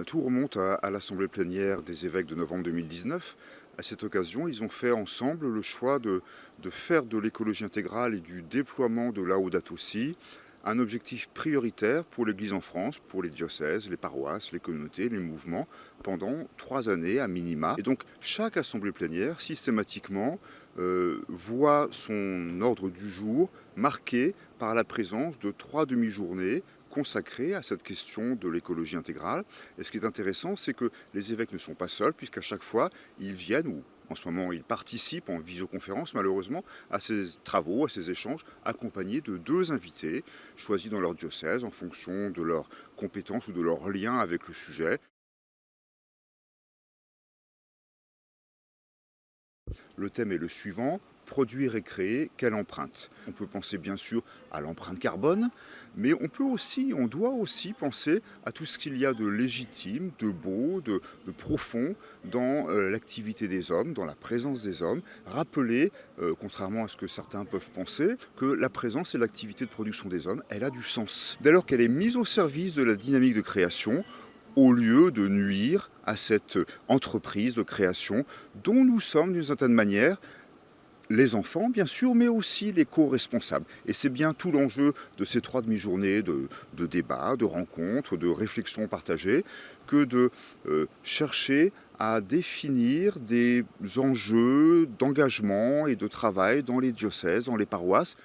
Tout remonte à l'assemblée plénière des évêques de novembre 2019. À cette occasion, ils ont fait ensemble le choix de faire de l'écologie intégrale et du déploiement de Laudato Si un objectif prioritaire pour l'Église en France, pour les diocèses, les paroisses, les communautés, les mouvements, pendant 3 années à minima. Et donc chaque assemblée plénière, systématiquement, voit son ordre du jour marqué par la présence de 3 demi-journées consacrées à cette question de l'écologie intégrale. Et ce qui est intéressant, c'est que les évêques ne sont pas seuls, puisqu'à chaque fois, ils viennent, ou en ce moment, ils participent en visioconférence, malheureusement, à ces travaux, à ces échanges, accompagnés de 2 invités, choisis dans leur diocèse en fonction de leurs compétences ou de leur lien avec le sujet. Le thème est le suivant: produire et créer, quelle empreinte? On peut penser bien sûr à l'empreinte carbone, mais on doit aussi penser à tout ce qu'il y a de légitime, de beau, de profond dans l'activité des hommes, dans la présence des hommes. Rappeler, contrairement à ce que certains peuvent penser, que la présence et l'activité de production des hommes, elle a du sens. Dès lors qu'elle est mise au service de la dynamique de création, au lieu de nuire à cette entreprise de création dont nous sommes d'une certaine manière les enfants, bien sûr, mais aussi les co-responsables. Et c'est bien tout l'enjeu de ces 3 demi-journées de débats, de rencontres, de réflexions partagées, que de chercher à définir des enjeux d'engagement et de travail dans les diocèses, dans les paroisses.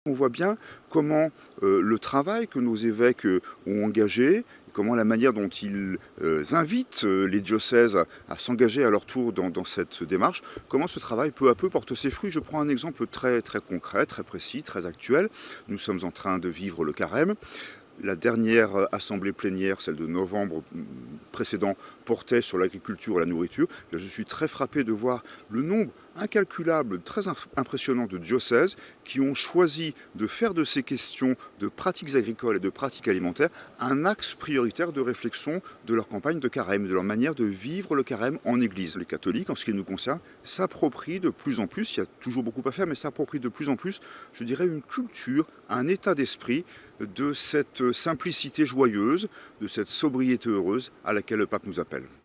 On voit bien comment le travail que nos évêques ont engagé, comment la manière dont ils invitent les diocèses à s'engager à leur tour dans cette démarche, comment ce travail peu à peu porte ses fruits. Je prends un exemple très, très concret, très précis, très actuel. Nous sommes en train de vivre le carême. La dernière assemblée plénière, celle de novembre précédent, portait sur l'agriculture et la nourriture. Là, je suis très frappé de voir le nombre incalculable, très impressionnant de diocèses qui ont choisi de faire de ces questions de pratiques agricoles et de pratiques alimentaires un axe prioritaire de réflexion de leur campagne de carême, de leur manière de vivre le carême en Église. Les catholiques, en ce qui nous concerne, s'approprient de plus en plus, il y a toujours beaucoup à faire, mais s'approprient de plus en plus, je dirais, une culture, un état d'esprit de cette simplicité joyeuse, de cette sobriété heureuse à laquelle le pape nous appelle.